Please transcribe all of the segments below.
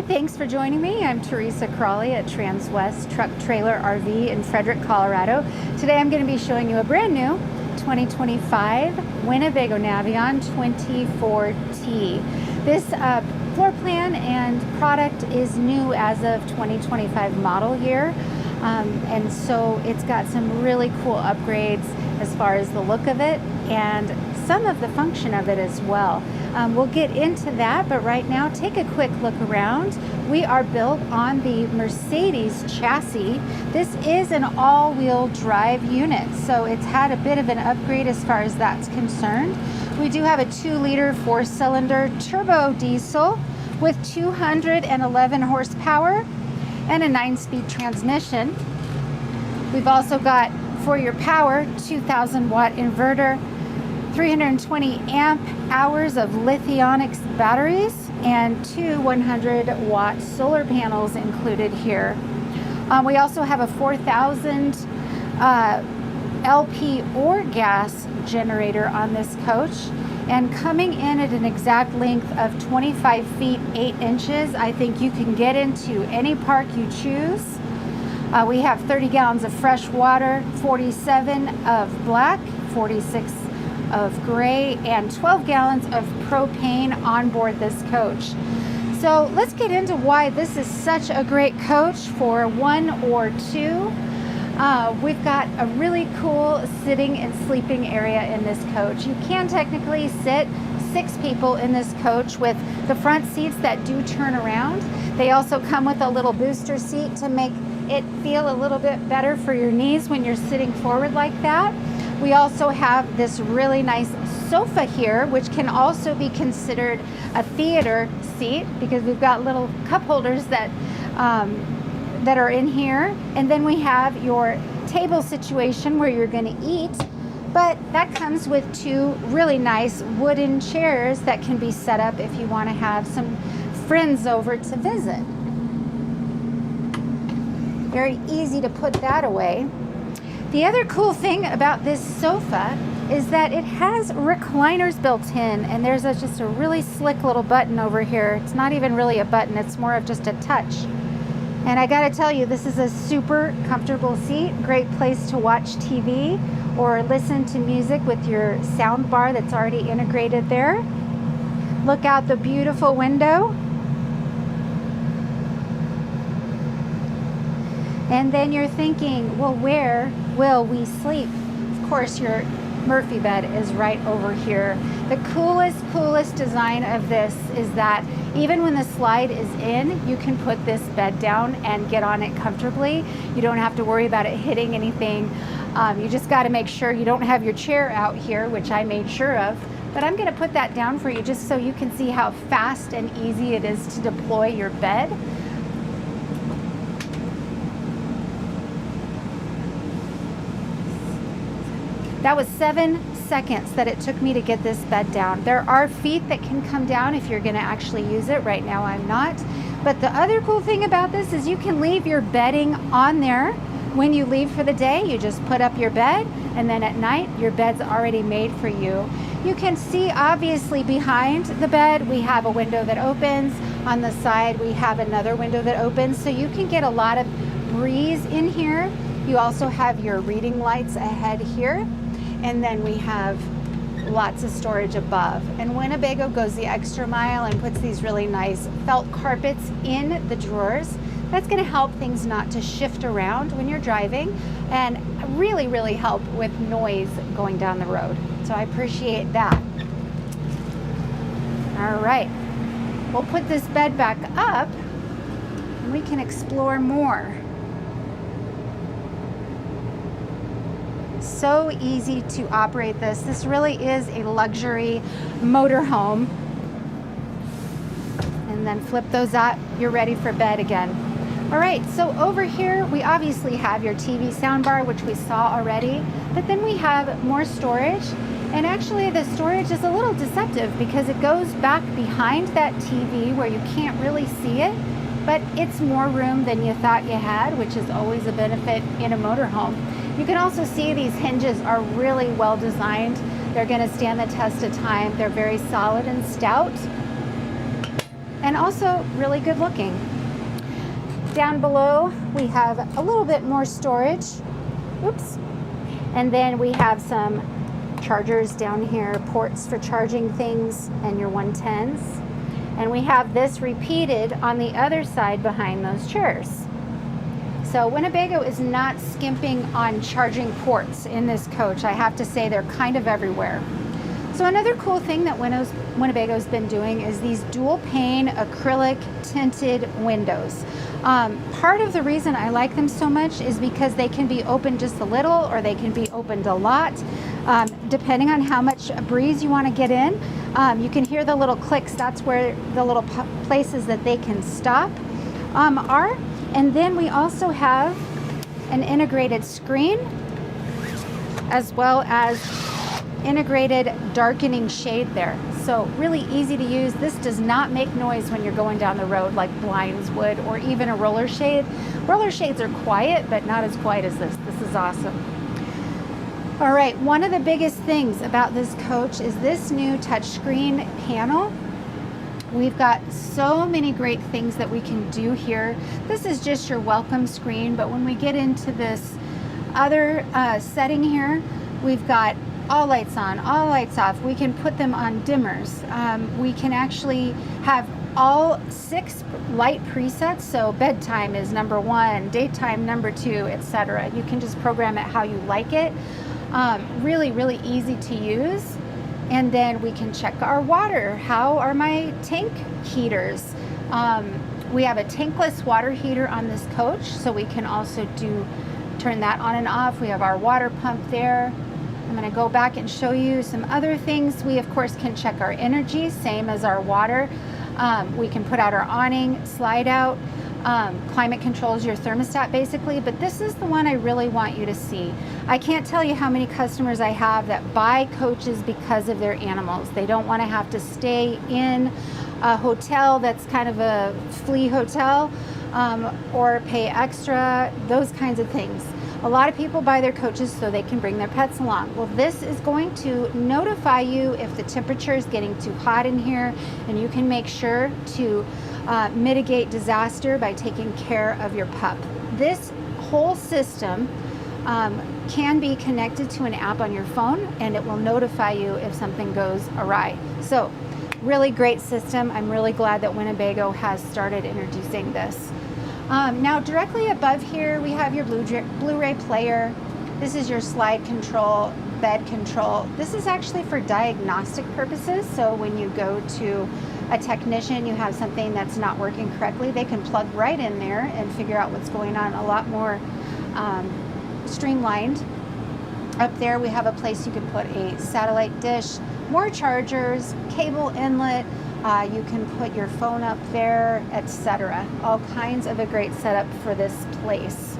thanks for joining me. I'm Teresa Crawley at Transwest Truck Trailer RV in Frederick, Colorado. Today I'm going to be showing you a brand new 2025 Winnebago Navion 24T. This floor plan and product is new as of 2025 model year. And so it's got some really cool upgrades as far as the look of it and some of the function of it as well. We'll get into that, but right now take a quick look around. We are built on the Mercedes chassis. This is an all-wheel drive unit, so it's had a bit of an upgrade as far as that's concerned. We do have a 2-liter 4-cylinder turbo diesel with 211 horsepower and a 9-speed transmission. We've also got, for your power, 2,000 watt inverter, 320 amp hours of lithionics batteries, and 2 100 watt solar panels included here. We also have a 4,000 LP or gas generator on this coach, and coming in at an exact length of 25 feet 8 inches. I think you can get into any park you choose. We have 30 gallons of fresh water, 47 of black, 46 of gray, and 12 gallons of propane on board this coach. So let's get into why this is such a great coach for one or two. We've got a really cool sitting and sleeping area in this coach. You can technically sit 6 people in this coach with the front seats that do turn around. They also come with a little booster seat to make it feel a little bit better for your knees when you're sitting forward like that. We also have this really nice sofa here, which can also be considered a theater seat because we've got little cup holders that that are in here. And then we have your table situation where you're going to eat, but that comes with 2 really nice wooden chairs that can be set up if you want to have some friends over to visit. Very easy to put that away. The other cool thing about this sofa is that it has recliners built in, and there's just a really slick little button over here. It's not even really a button, it's more of just a touch. And I gotta tell you, this is a super comfortable seat. Great place to watch TV or listen to music with your sound bar that's already integrated there. Look out the beautiful window. And then you're thinking, well, where will we sleep? Of course, your Murphy bed is right over here. The coolest design of this is that even when the slide is in, you can put this bed down and get on it comfortably. You don't have to worry about it hitting anything. You just got to make sure you don't have your chair out here, which I made sure of. But I'm going to put that down for you just so you can see how fast and easy it is to deploy your bed. That was 7 seconds that it took me to get this bed down. There are feet that can come down if you're gonna actually use it. Right now I'm not. But the other cool thing about this is you can leave your bedding on there. When you leave for the day, you just put up your bed, and then at night, your bed's already made for you. You can see obviously behind the bed, we have a window that opens. On the side, we have another window that opens, so you can get a lot of breeze in here. You also have your reading lights ahead here. And then we have lots of storage above. And Winnebago goes the extra mile and puts these really nice felt carpets in the drawers. That's gonna help things not to shift around when you're driving and really help with noise going down the road. So I appreciate that. All right, we'll put this bed back up and we can explore more. So easy to operate this. This really is a luxury motorhome. And then flip those up, you're ready for bed again. All right, so over here, we obviously have your TV soundbar, which we saw already, but then we have more storage. And actually the storage is a little deceptive because it goes back behind that TV where you can't really see it, but it's more room than you thought you had, which is always a benefit in a motorhome. You can also see these hinges are really well designed. They're gonna stand the test of time. They're very solid and stout. and also really good looking. Down below, we have a little bit more storage. Oops. And then we have some chargers down here, ports for charging things and your 110s. And we have this repeated on the other side behind those chairs. So Winnebago is not skimping on charging ports in this coach. I have to say they're kind of everywhere. So another cool thing that Winnebago's been doing is these dual pane acrylic tinted windows. Part of the reason I like them so much is because they can be opened just a little or they can be opened a lot, depending on how much breeze you want to get in. You can hear the little clicks. That's where the little places that they can stop are. And then we also have an integrated screen as well as integrated darkening shade there. So really easy to use. This does not make noise when you're going down the road like blinds would, or even a roller shade. Roller shades are quiet, but not as quiet as this. This is awesome. All right, one of the biggest things about this coach is this new touchscreen panel. We've got so many great things that we can do here. This is just your welcome screen, but when we get into this other setting here, we've got all lights on, all lights off. We can put them on dimmers. We can actually have all 6 light presets. So bedtime is number 1, daytime number 2, etc. You can just program it how you like it. Really, really easy to use. And then we can check our water. How are my tank heaters? We have a tankless water heater on this coach, so we can also turn that on and off. We have our water pump there. I'm going to go back and show you some other things. We of course can check our energy, same as our water. We can put out our awning, slide out. Climate controls your thermostat basically, but this is the one I really want you to see. I can't tell you how many customers I have that buy coaches because of their animals. They don't want to have to stay in a hotel that's kind of a flea hotel, or pay extra, those kinds of things. A lot of people buy their coaches so they can bring their pets along. Well, this is going to notify you if the temperature is getting too hot in here, and you can make sure to mitigate disaster by taking care of your pup. This whole system can be connected to an app on your phone, and it will notify you if something goes awry. So really great system. I'm really glad that Winnebago has started introducing this. Now directly above here we have your Blu-ray player. This is your slide control, bed control. This is actually for diagnostic purposes, so when you go to a technician, you have something that's not working correctly, they can plug right in there and figure out what's going on. A lot more streamlined. Up there we have a place you can put a satellite dish, more chargers, cable inlet. You can put your phone up there, etc. All kinds of a great setup for this place.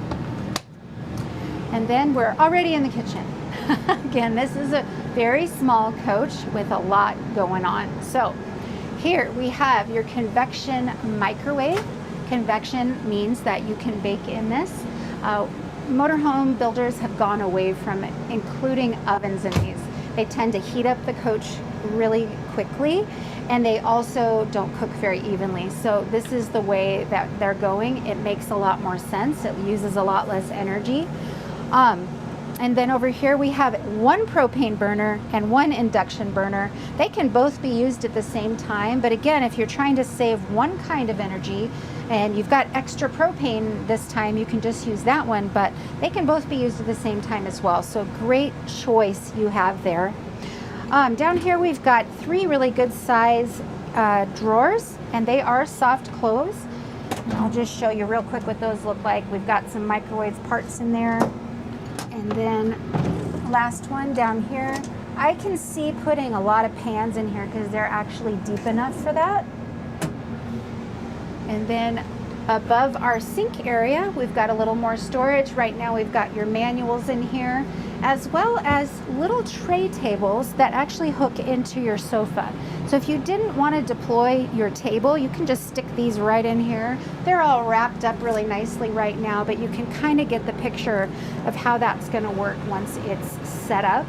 And then we're already in the kitchen. Again, this is a very small coach with a lot going on. So here we have your convection microwave. Convection means that you can bake in this. Motorhome builders have gone away from including ovens in these. They tend to heat up the coach really quickly, and they also don't cook very evenly. So this is the way that they're going. It makes a lot more sense. It uses a lot less energy. And then over here we have 1 propane burner and 1 induction burner. They can both be used at the same time, but again, if you're trying to save one kind of energy and you've got extra propane this time, you can just use that one, but they can both be used at the same time as well. So great choice you have there. Down here we've got 3 really good size drawers, and they are soft close. I'll just show you real quick what those look like. We've got some microwave parts in there. And then last one down here, I can see putting a lot of pans in here because they're actually deep enough for that. And then above our sink area, we've got a little more storage. Right now we've got your manuals in here, as well as little tray tables that actually hook into your sofa. So if you didn't want to deploy your table, you can just stick these right in here. They're all wrapped up really nicely right now, but you can kind of get the picture of how that's going to work once it's set up.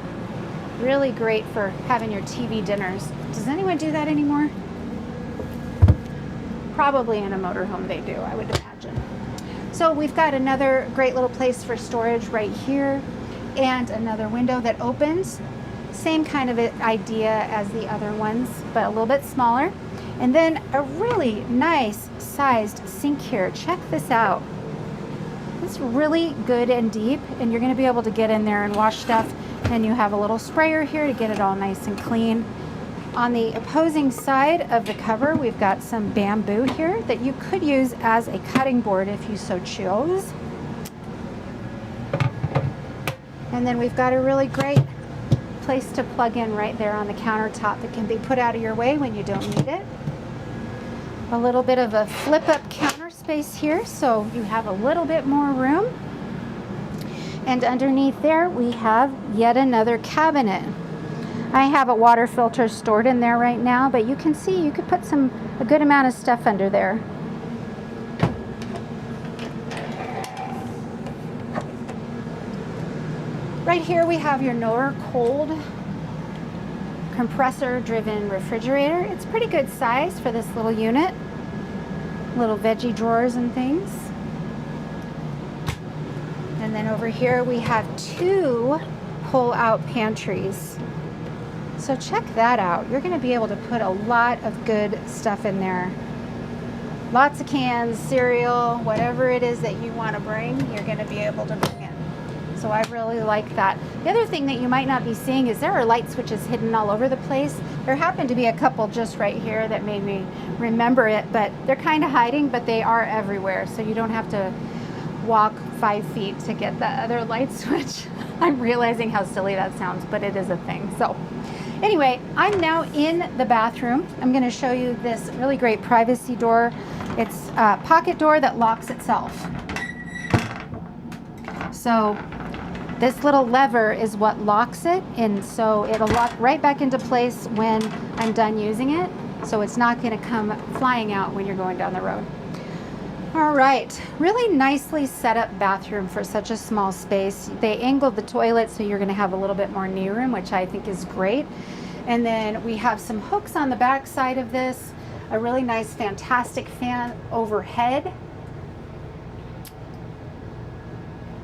Really great for having your TV dinners. Does anyone do that anymore? Probably in a motorhome they do, I would imagine. So we've got another great little place for storage right here, and another window that opens. Same kind of idea as the other ones, but a little bit smaller. And then a really nice sized sink here. Check this out. It's really good and deep, and you're going to be able to get in there and wash stuff. And you have a little sprayer here to get it all nice and clean. On the opposing side of the cover, we've got some bamboo here that you could use as a cutting board if you so choose. And then we've got a really great place to plug in right there on the countertop that can be put out of your way when you don't need it. A little bit of a flip-up counter space here, so you have a little bit more room. And underneath there, we have yet another cabinet. I have a water filter stored in there right now, but you can see you could put a good amount of stuff under there. Right here we have your Norcold compressor-driven refrigerator. It's pretty good size for this little unit. Little veggie drawers and things. And then over here we have 2 pull-out pantries. So check that out. You're going to be able to put a lot of good stuff in there. Lots of cans, cereal, whatever it is that you want to bring, you're going to be able to bring in. So I really like that. The other thing that you might not be seeing is there are light switches hidden all over the place. There happened to be a couple just right here that made me remember it, but they're kind of hiding, but they are everywhere. So you don't have to walk 5 feet to get the other light switch. I'm realizing how silly that sounds, but it is a thing. So anyway, I'm now in the bathroom. I'm going to show you this really great privacy door. It's a pocket door that locks itself. So this little lever is what locks it, and so it'll lock right back into place when I'm done using it. So it's not going to come flying out when you're going down the road. All right, really nicely set up bathroom for such a small space. They angled the toilet so you're going to have a little bit more knee room, which I think is great. And then we have some hooks on the back side of this, a really nice fantastic fan overhead,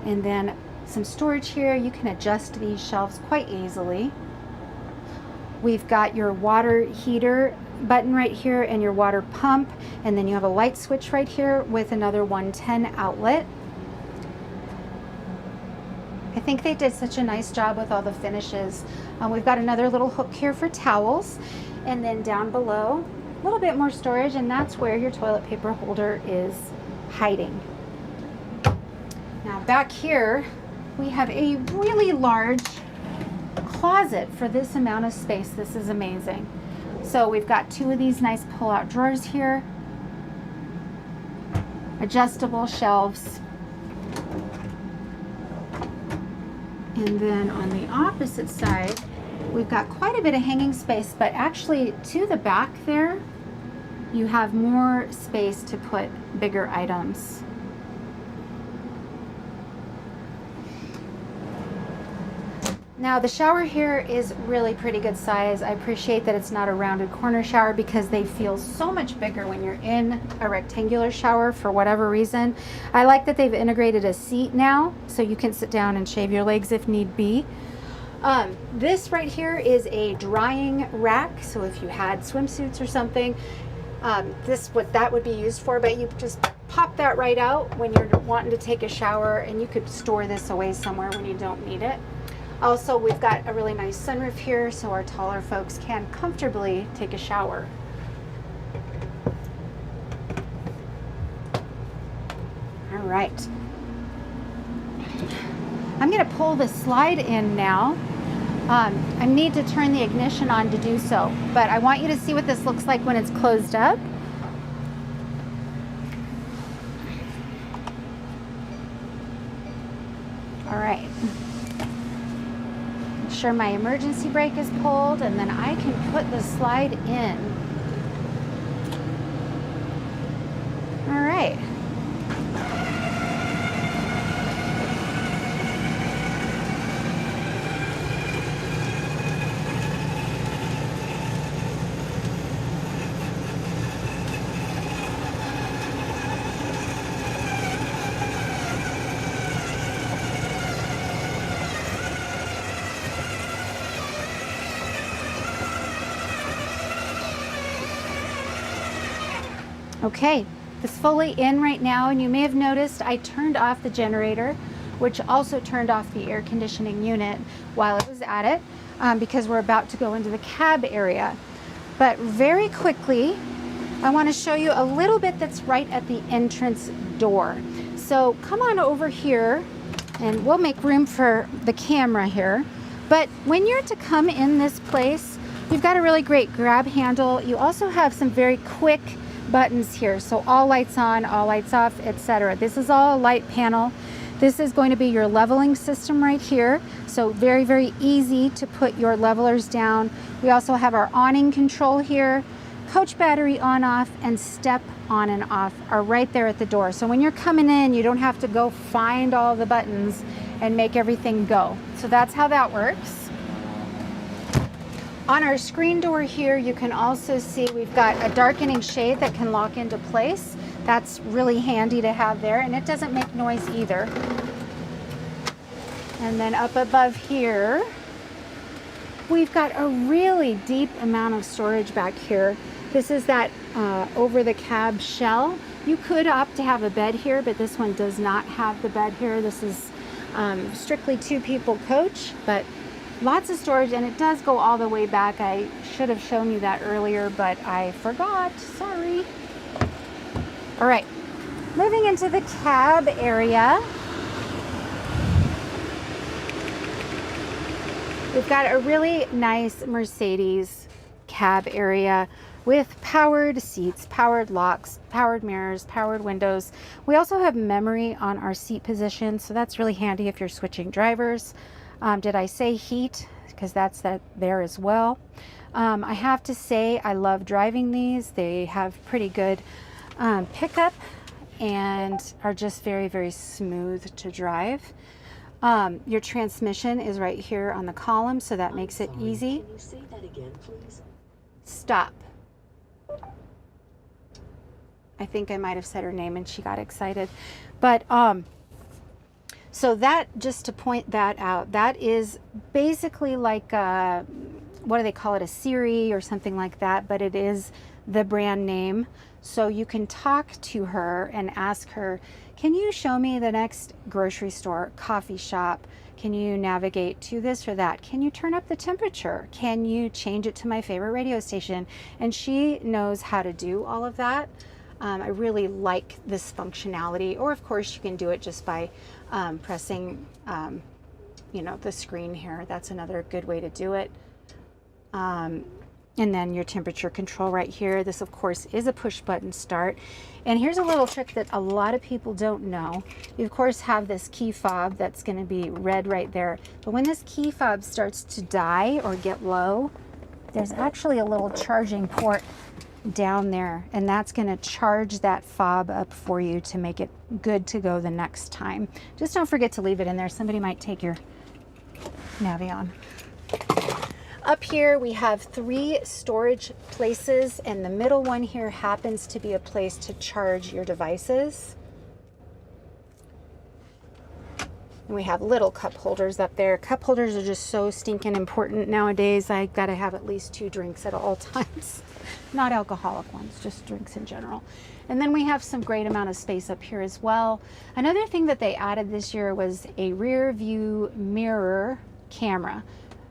and then some storage here. You can adjust these shelves quite easily. We've got your water heater button right here and your water pump, and then you have a light switch right here with another 110 outlet. I think they did such a nice job with all the finishes. We've got another little hook here for towels, and then down below a little bit more storage, and that's where your toilet paper holder is hiding. Now back here we have a really large closet for this amount of space. This is amazing. So we've got 2 of these nice pull-out drawers here, adjustable shelves, and then on the opposite side we've got quite a bit of hanging space, but actually to the back there you have more space to put bigger items. Now the shower here is really pretty good size. I appreciate that it's not a rounded corner shower because they feel so much bigger when you're in a rectangular shower for whatever reason. I like that they've integrated a seat now so you can sit down and shave your legs if need be. This right here is a drying rack, so if you had swimsuits or something, that would be used for, but you just pop that right out when you're wanting to take a shower, and you could store this away somewhere when you don't need it. Also, we've got a really nice sunroof here so our taller folks can comfortably take a shower. All right. I'm going to pull the slide in now. I need to turn the ignition on to do so, but I want you to see what this looks like when it's closed up. All right. Make sure my emergency brake is pulled, and then I can put the slide in. All right. Okay, it's fully in right now, and you may have noticed I turned off the generator, which also turned off the air conditioning unit while it was at it, because we're about to go into the cab area. But very quickly, I want to show you a little bit that's right at the entrance door. So come on over here, and we'll make room for the camera here. But when you're to come in this place, you've got a really great grab handle. You also have some very quick buttons here. So all lights on, all lights off, etc. This is all a light panel. This is going to be your leveling system right here. So very, very easy to put your levelers down. We also have our awning control here. Coach battery on off and step on and off are right there at the door. So when you're coming in, you don't have to go find all the buttons and make everything go. So that's how that works. On our screen door here, you can also see we've got a darkening shade that can lock into place. That's really handy to have there, and it doesn't make noise either. And then up above here, we've got a really deep amount of storage back here. This is that over the cab shell. You could opt to have a bed here, but this one does not have the bed here. This is strictly 2-people coach, but lots of storage, and it does go all the way back. I should have shown you that earlier, but I forgot, sorry. All right, moving into the cab area. We've got a really nice Mercedes cab area with powered seats, powered locks, powered mirrors, powered windows. We also have memory on our seat position, so that's really handy if you're switching drivers. Did I say heat? Because that's there as well. I have to say I love driving these. They have pretty good pickup and are just very, very smooth to drive. Your transmission is right here on the column, so that makes it easy. Can you say that again, please? Stop. I think I might have said her name and she got excited. But so that, just to point that out, that is basically like what do they call it, a Siri or something like that, but it is the brand name. So you can talk to her and ask her, can you show me the next grocery store, coffee shop? Can you navigate to this or that? Can you turn up the temperature? Can you change it to my favorite radio station? And she knows how to do all of that. I really like this functionality, or of course you can do it just by pressing you know, the screen here. That's another good way to do it. And then your temperature control right here. This of course is a push button start. And here's a little trick that a lot of people don't know. You of course have this key fob that's going to be red right there. But when this key fob starts to die or get low, there's actually a little charging port down there, and that's going to charge that fob up for you to make it good to go the next time. Just don't forget to leave it in there. Somebody might take your Navion. Up here we have 3 storage places, and the middle one here happens to be a place to charge your devices. And we have little cup holders up there. Cup holders are just so stinking important nowadays. I gotta have at least 2 drinks at all times. Not alcoholic ones, just drinks in general. And then we have some great amount of space up here as well. Another thing that they added this year was a rear view mirror camera.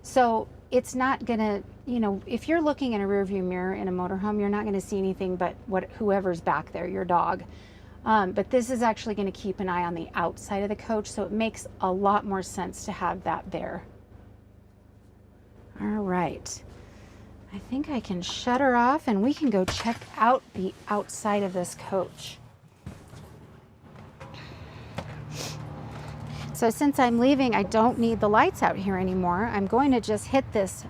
So it's not gonna, you know, if you're looking in a rear view mirror in a motorhome, you're not gonna see anything but whoever's back there, your dog. But this is actually going to keep an eye on the outside of the coach, so it makes a lot more sense to have that there. All right. I think I can shut her off and we can go check out the outside of this coach. So since I'm leaving, I don't need the lights out here anymore. I'm going to just hit this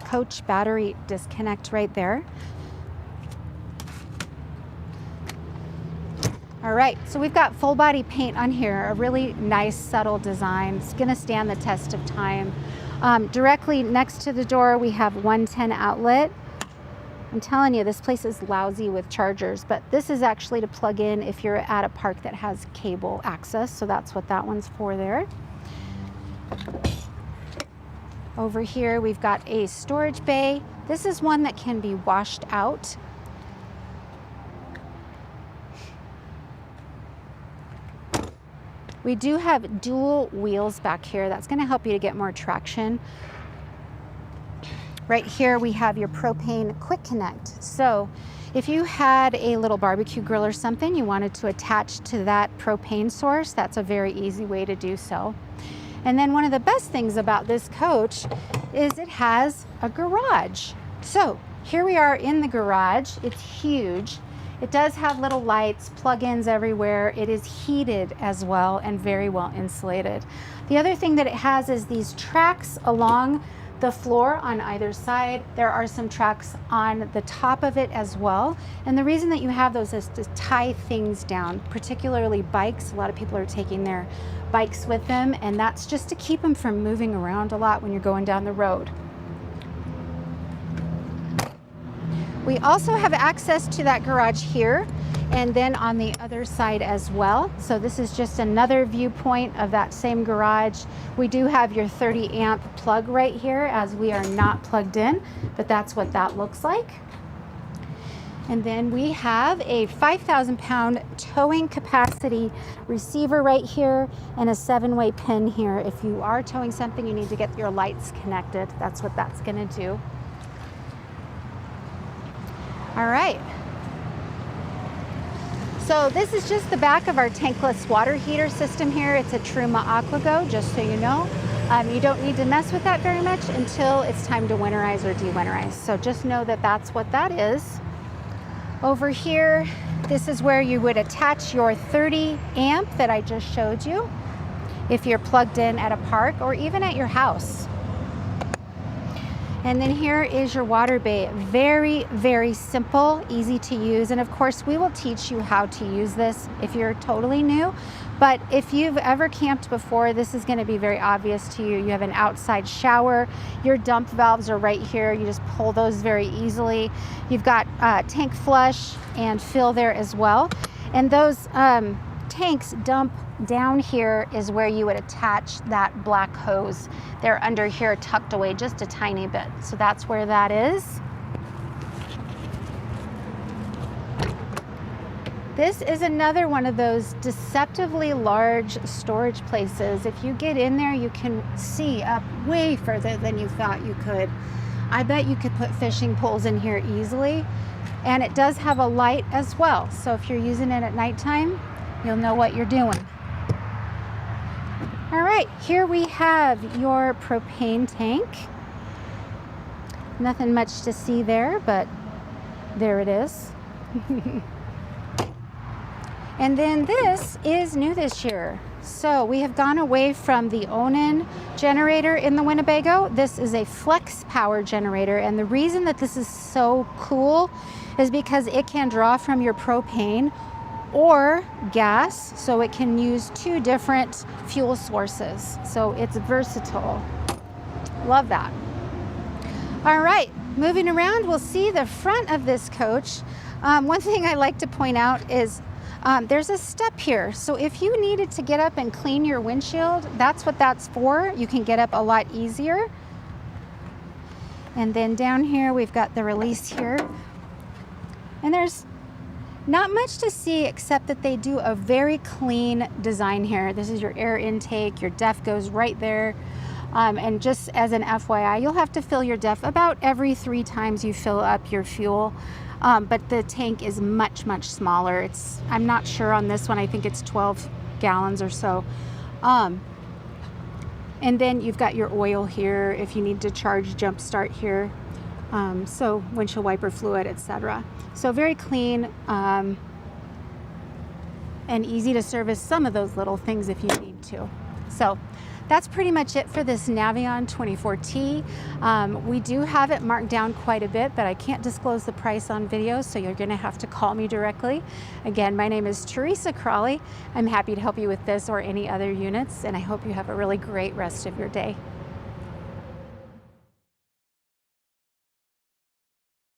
coach battery disconnect right there. All right, so we've got full body paint on here, a really nice subtle design. It's gonna stand the test of time. Directly next to the door, we have 110 outlet. I'm telling you, this place is lousy with chargers, but this is actually to plug in if you're at a park that has cable access, so that's what that one's for there. Over here, we've got a storage bay. This is one that can be washed out. We do have dual wheels back here. That's going to help you to get more traction. Right here we have your propane quick connect. So if you had a little barbecue grill or something you wanted to attach to that propane source, that's a very easy way to do so. And then one of the best things about this coach is it has a garage. So here we are in the garage. It's huge. It does have little lights, plug-ins everywhere. It is heated as well and very well insulated. The other thing that it has is these tracks along the floor on either side. There are some tracks on the top of it as well. And the reason that you have those is to tie things down, particularly bikes. A lot of people are taking their bikes with them, and that's just to keep them from moving around a lot when you're going down the road. We also have access to that garage here and then on the other side as well. So this is just another viewpoint of that same garage. We do have your 30 amp plug right here as we are not plugged in, but that's what that looks like. And then we have a 5,000 pound towing capacity receiver right here and a 7-way pin here. If you are towing something, you need to get your lights connected. That's what that's gonna do. All right. So this is just the back of our tankless water heater system here. It's a Truma AquaGo, just so you know. You don't need to mess with that very much until it's time to winterize or de-winterize. So just know that that's what that is. Over here, this is where you would attach your 30 amp that I just showed you if you're plugged in at a park or even at your house. And then here is your water bay. Very, very simple, easy to use. And of course, we will teach you how to use this if you're totally new. But if you've ever camped before, this is gonna be very obvious to you. You have an outside shower. Your dump valves are right here. You just pull those very easily. You've got tank flush and fill there as well. And those tanks dump down here is where you would attach that black hose. They're under here tucked away just a tiny bit. So that's where that is. This is another one of those deceptively large storage places. If you get in there, you can see up way further than you thought you could. I bet you could put fishing poles in here easily. And it does have a light as well. So if you're using it at nighttime, you'll know what you're doing. All right, here we have your propane tank. Nothing much to see there, but there it is. And then this is new this year. So we have gone away from the Onan generator in the Winnebago. This is a flex power generator. And the reason that this is so cool is because it can draw from your propane or gas, so it can use 2 different fuel sources. So it's versatile. Love that. All right, moving around, we'll see the front of this coach. One thing I like to point out is there's a step here. So if you needed to get up and clean your windshield, that's what that's for. You can get up a lot easier. And then down here, we've got the release here. And there's not much to see except that they do a very clean design here. This is your air intake, your DEF goes right there. And just as an FYI, you'll have to fill your DEF about every 3 times you fill up your fuel. But the tank is much, much smaller. I'm not sure on this one, I think it's 12 gallons or so. And then you've got your oil here if you need to charge jump start here. So windshield wiper fluid, etc. So very clean and easy to service some of those little things if you need to. So that's pretty much it for this Navion 24T. We do have it marked down quite a bit, but I can't disclose the price on video, so you're gonna have to call me directly. Again, my name is Teresa Crawley. I'm happy to help you with this or any other units, and I hope you have a really great rest of your day.